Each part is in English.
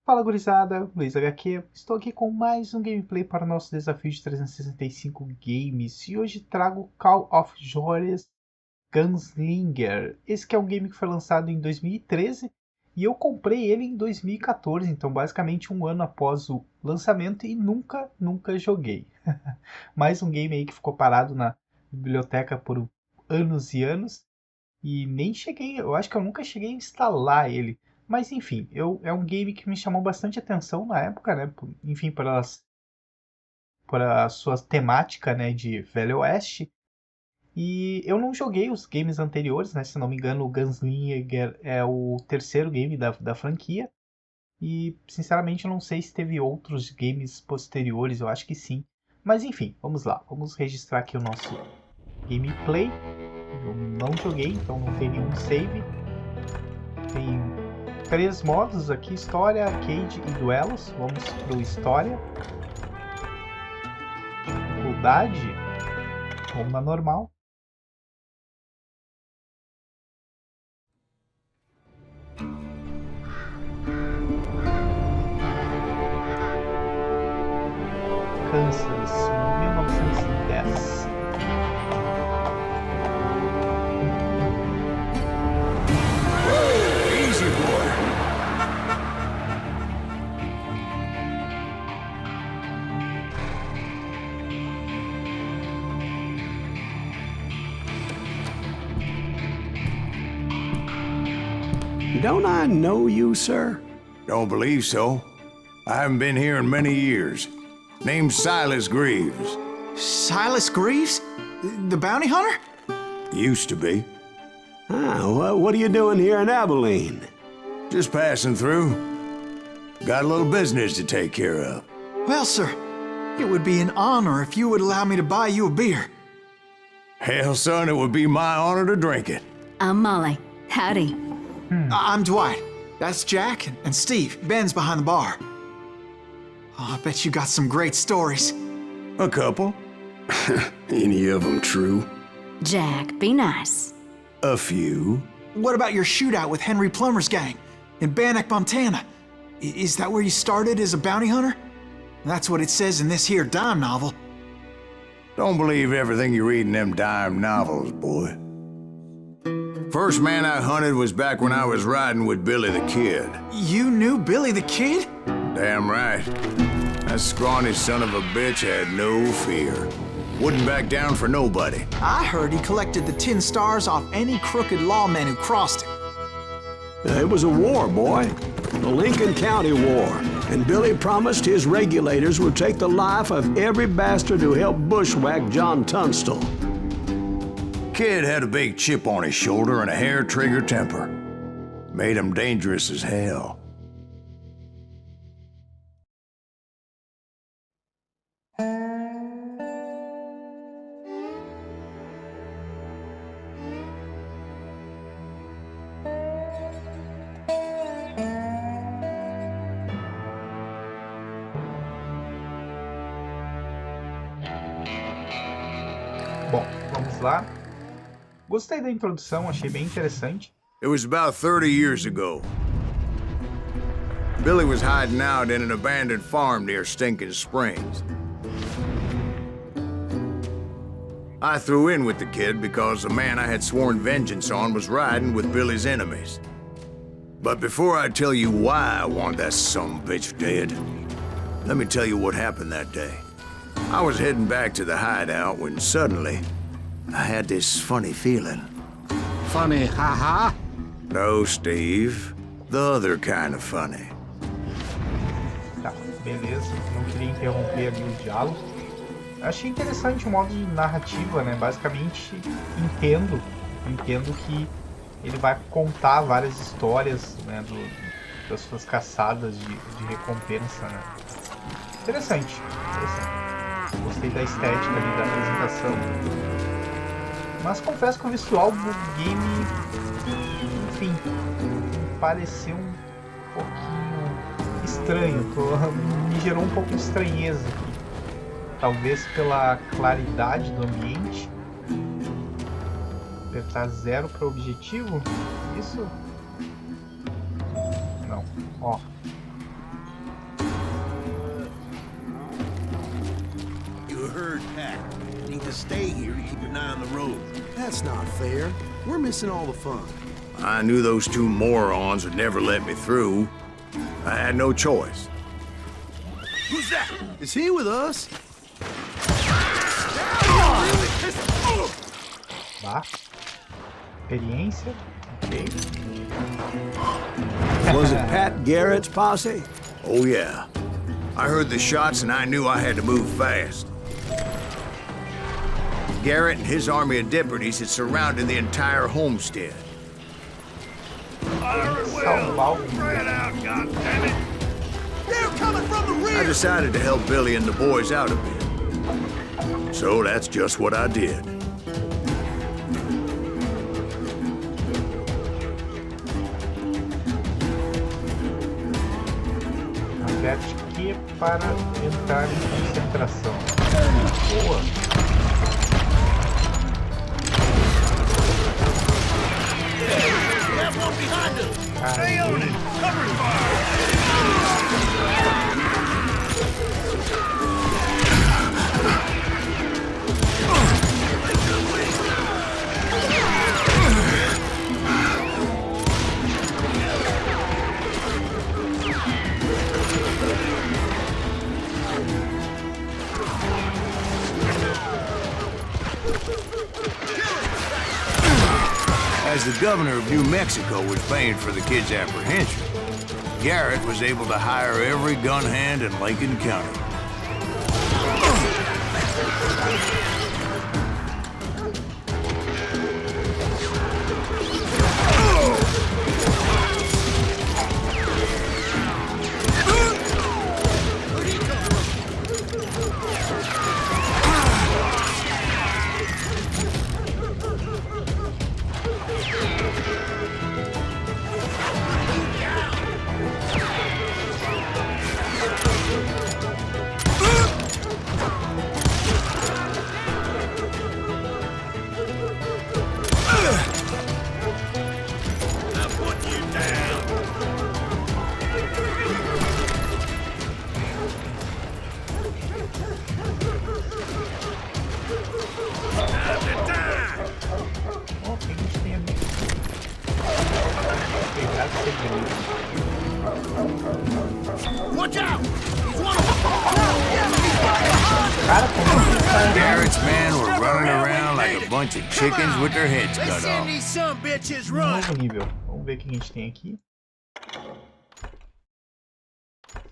Fala gurizada, Luiz HQ, estou aqui com mais um gameplay para o nosso desafio de 365 games e hoje trago Call of Juarez Gunslinger. Esse que é um game que foi lançado em 2013 e eu comprei ele em 2014, então basicamente um ano após o lançamento e nunca joguei. Mais um game aí que ficou parado na biblioteca por anos e anos e nem cheguei, eu acho que eu nunca cheguei a instalar ele. Mas enfim, é um game que me chamou bastante atenção na época, né? Enfim, por a sua temática, né, de Velho Oeste. E eu não joguei os games anteriores, né? Se não me engano, o Gunslinger é o terceiro game da franquia. E, sinceramente, eu não sei se teve outros games posteriores, eu acho que sim. Mas enfim, vamos lá. Vamos registrar aqui o nosso gameplay. Eu não joguei, então não tem nenhum save. Tem 3 modos aqui, história, arcade e duelos. Vamos pro história. Dificuldade, vamos na normal. Kansas, 1910. Easy, boy. Don't I know you, sir? Don't believe so. I haven't been here in many years. Name's Silas Greaves. Silas Greaves? The bounty hunter? Used to be. What are you doing here in Abilene? Just passing through. Got a little business to take care of. Well, sir, it would be an honor if you would allow me to buy you a beer. Hell, son, it would be my honor to drink it. I'm Molly. Howdy. I'm Dwight. That's Jack and Steve. Ben's behind the bar. Oh, I bet you got some great stories. A couple. Any of them true? Jack, be nice. A few. What about your shootout with Henry Plummer's gang in Bannock, Montana? Is that where you started as a bounty hunter? That's what it says in this here dime novel. Don't believe everything you read in them dime novels, boy. First man I hunted was back when I was riding with Billy the Kid. You knew Billy the Kid? Damn right. That scrawny son of a bitch had no fear. Wouldn't back down for nobody. I heard he collected the 10 stars off any crooked lawmen who crossed him. It was a war, boy. The Lincoln County War. And Billy promised his regulators would take the life of every bastard who helped bushwhack John Tunstall. Kid had a big chip on his shoulder and a hair-trigger temper. Made him dangerous as hell. Bom, vamos lá. Gostei da introdução, achei bem interessante. It was about 30 years ago. Billy was hiding out in an abandoned farm near Stinking Springs. I threw in with the kid because the man I had sworn vengeance on was riding with Billy's enemies. But before I tell you why I want that sumbitch dead, let me tell you what happened that day. I was heading back to the hideout when suddenly I had this funny feeling. Funny, haha? No, Steve. The other kind of funny. Tá, beleza. Não queria interromper ali o diálogo. Achei interessante o modo de narrativa, né? Basicamente, entendo que ele vai contar várias histórias, né, das suas caçadas de recompensa, né? Interessante. Gostei da estética ali, da apresentação. Mas confesso que o visual do game, enfim, pareceu um pouquinho estranho. Me gerou um pouco de estranheza aqui. Talvez pela claridade do ambiente. Apertar 0 para o objetivo. Isso? Não. Ó. herd pack. Need to stay here to keep an eye on the road. That's not fair. We're missing all the fun. I knew those two morons would never let me through. I had no choice. Who's that? Is he with us? Bah. Experiência. Ok. Was it Pat Garrett's posse? Oh, yeah. I heard the shots and I knew I had to move fast. Garrett and his army of deputies had surrounded the entire homestead. Salvar out, goddammit! They're coming from the rear! I decided to help Billy and the boys out a bit. So that's just what I did. Aperte Q para entrar em concentração. Boa. That one behind us! Stay on it! Cover fire! As the governor of New Mexico was paying for the kid's apprehension, Garrett was able to hire every gun hand in Lincoln County. Watch out! He's one of Garrett's men were running around like a bunch of chickens with their heads cut Let's send off. these some bitches run! Novo nível. Vamos ver o que a gente tem aqui.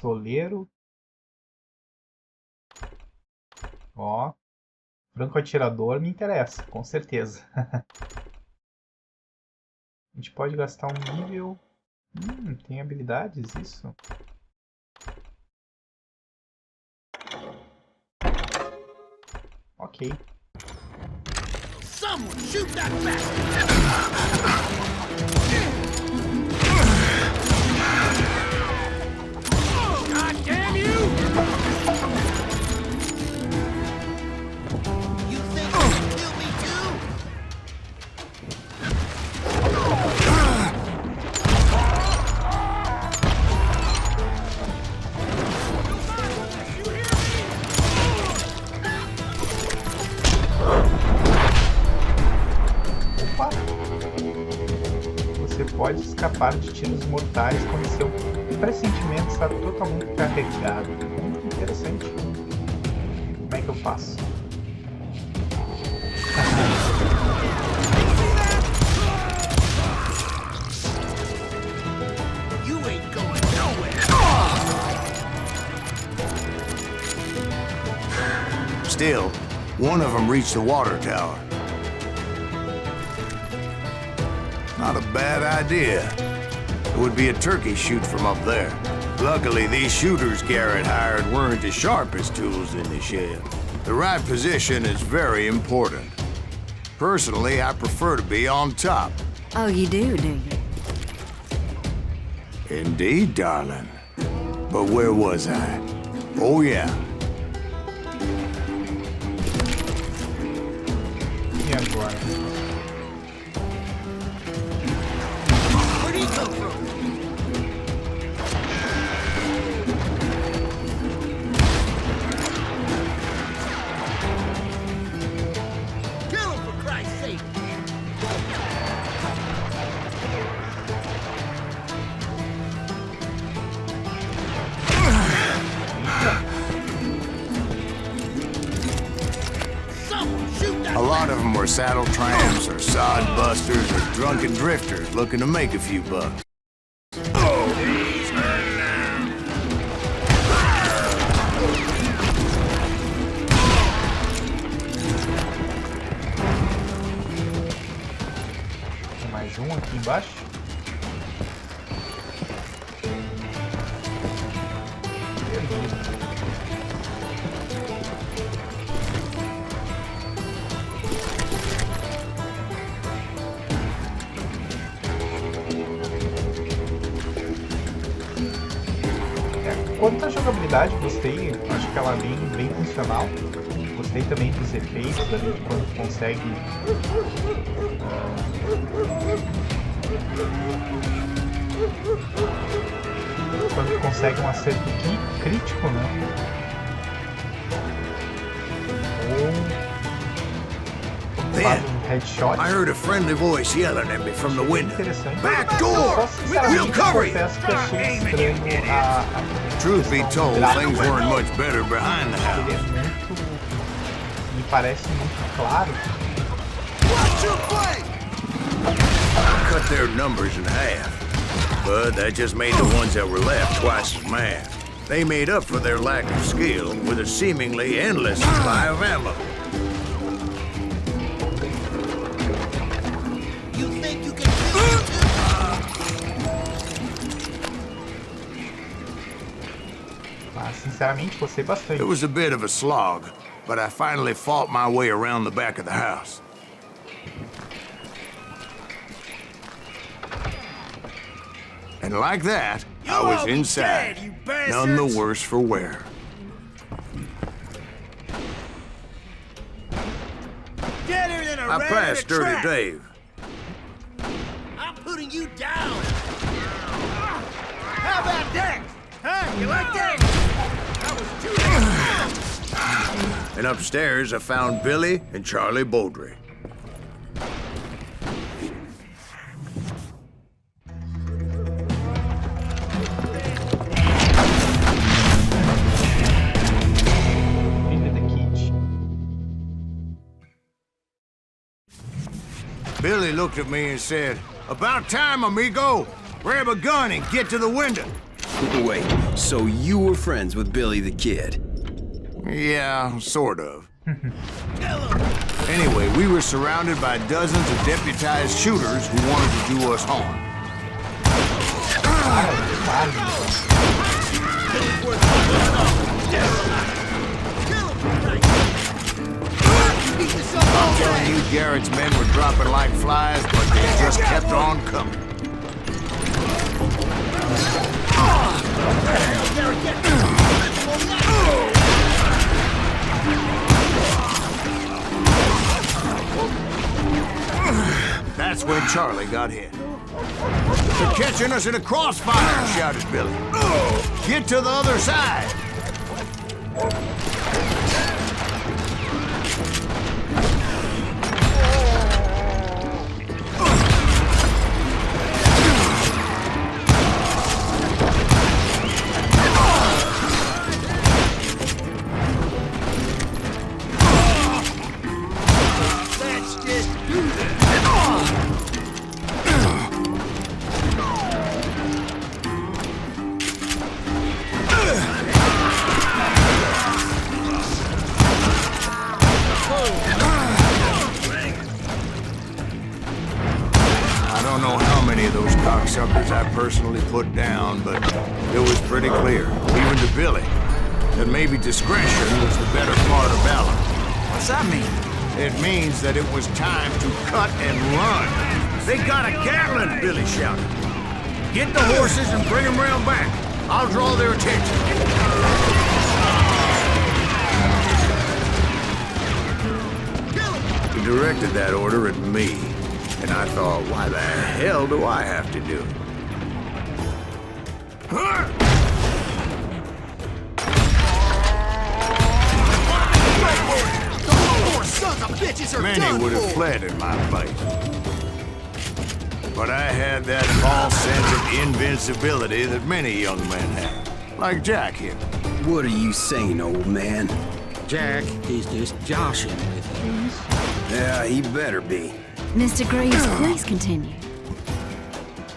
Toleiro. Ó. Franco atirador me interessa, com certeza. A gente pode gastar um nível. Tem habilidades, isso. Ok. Someone shoot that bastard! God damn you! You think you can kill me too? Opa! Você pode escapar de tiros mortais quando seu pressentimento está totalmente carregado. Muito interessante. Como é que eu faço? You ain't going nowhere! Still, one of them reached the water tower. Not a bad idea. It would be a turkey shoot from up there. Luckily, these shooters Garrett hired weren't the sharpest tools in the shed. The right position is very important. Personally, I prefer to be on top. Oh, you do you? Indeed, darling. But where was I? Oh, yeah. E agora? Where'd he come from? poor saddle tramps or sod busters or drunken drifters looking to make a few bucks. Tem mais um aqui embaixo. Quanto à jogabilidade, gostei, acho que ela é bem funcional. Gostei também dos efeitos ali, de quando consegue um acerto crítico, né? Ou faz um headshot. I heard a friendly voice yelling at me from the window. Interessante. Back door! We'll cover you! Confesso que achei estranho a Truth be told, things weren't much better behind the Ele house. é muito... me parece muito claro. Cut their numbers in half, but that just made the ones that were left twice as mad. They made up for their lack of skill with a seemingly endless supply of ammo. You think you can Mas, sinceramente, gostei bastante. It was a bit of a slog, but I finally fought my way around the back of the house. And like that, I was inside, none the worse for wear. Deader than a I rat passed in a Dirty trap. Dave. I'm putting you down. How about that? Huh? You like that? That was too. And upstairs, I found Billy and Charlie Beaudry. Filha da Kid. Billy looked at me and said, "About time, amigo. Grab a gun and get to the window." Wait, so you were friends with Billy the Kid? Yeah, sort of. Anyway, we were surrounded by dozens of deputized shooters who wanted to do us harm. I'm telling you, Garrett's men were dropping like flies, but they just kept on coming. That's when Charlie got hit. "They're catching us in a crossfire," shouted Billy. "Get to the other side." Cocksuckers I personally put down, but it was pretty clear, even to Billy, that maybe discretion was the better part of valor. What's that mean? It means that it was time to cut and run. "They got a Gatling!" Billy shouted. "Get the horses and bring them round back. I'll draw their attention." He directed that order at me. And I thought, why the hell do I have to do it? Many would have fled in my place. But I had that false sense of invincibility that many young men have. Like Jack here. What are you saying, old man? Jack, he's just joshing with you. Yeah, he better be. Mr. Graves, please continue.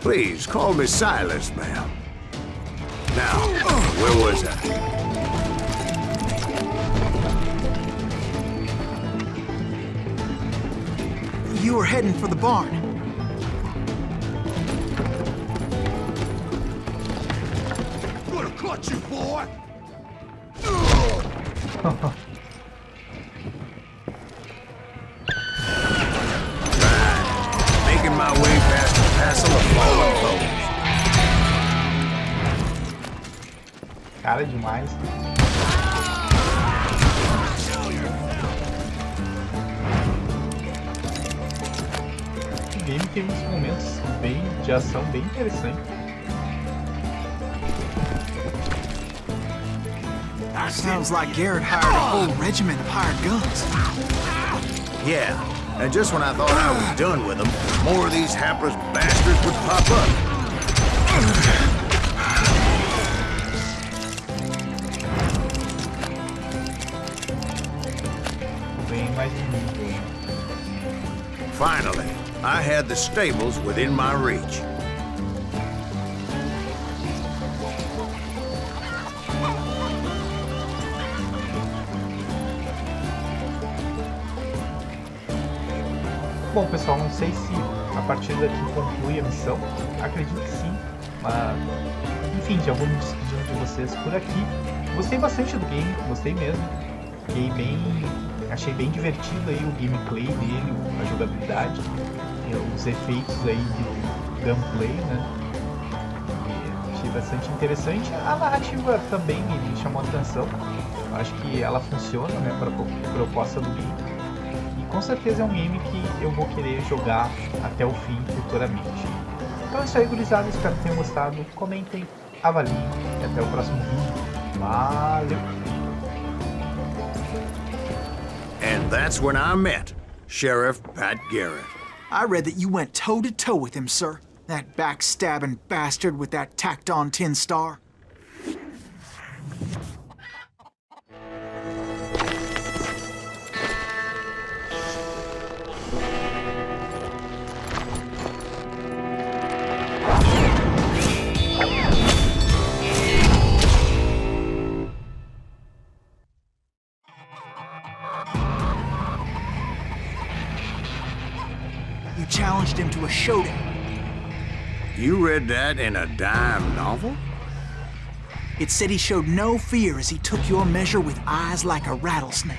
Please, call me Silas, ma'am. Now, where was I? You were heading for the barn. Gonna cut you, boy! Making my way past the castle of fallen foes. Cara demais. O game tem uns momentos de ação bem interessantes. Sounds like Garrett hired a whole regiment of hired guns. Yeah, and just when I thought I was done with them, more of these hapless bastards would pop up. Bem mais bonito. Finally, I had the stables within my reach. Bom, pessoal, não sei se a partir daqui conclui a missão. Acredito que sim. Mas, enfim, já vou me despedindo de vocês por aqui. Gostei bastante do game, gostei mesmo. Achei bem divertido aí o gameplay dele, a jogabilidade, os efeitos aí do gameplay, né? E achei bastante interessante. A narrativa também me chamou a atenção. Acho que ela funciona, né, para a proposta do game. Com certeza é um game que eu vou querer jogar até o fim futuramente. Então é isso aí, gurizada. Espero que tenham gostado. Comentem, avaliem e até o próximo vídeo. Valeu! And that's when I met Sheriff Pat Garrett. I read that you went toe-to-toe with him, sir. That backstabbing bastard with that tacked-on tin star. You challenged him to a showdown. You read that in a dime novel? It said he showed no fear as he took your measure with eyes like a rattlesnake.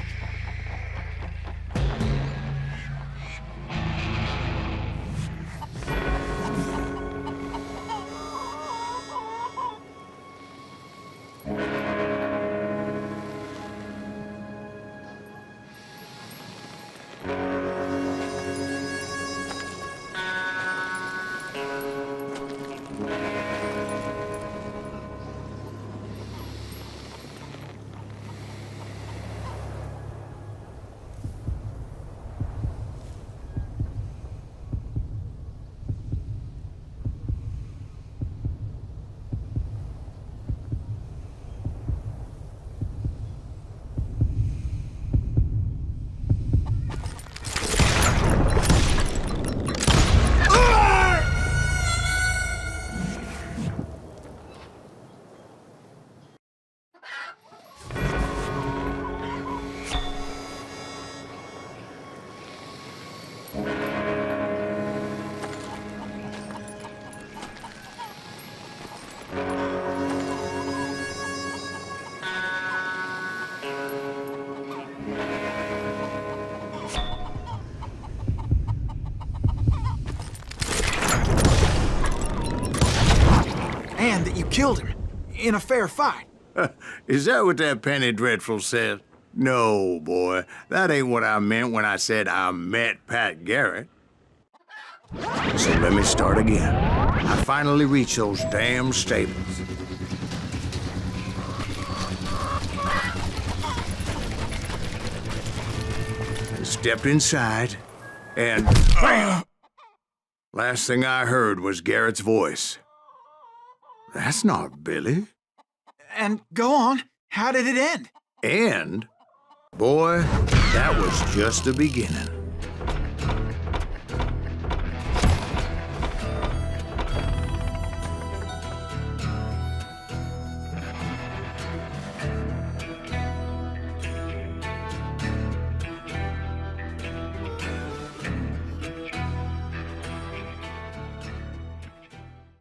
And that you killed him in a fair fight. Is that what that Penny Dreadful said? No, boy. That ain't what I meant when I said I met Pat Garrett. So let me start again. I finally reached those damn stables. I stepped inside, and last thing I heard was Garrett's voice. That's not Billy. And go on, how did it end? And, boy, that was just the beginning.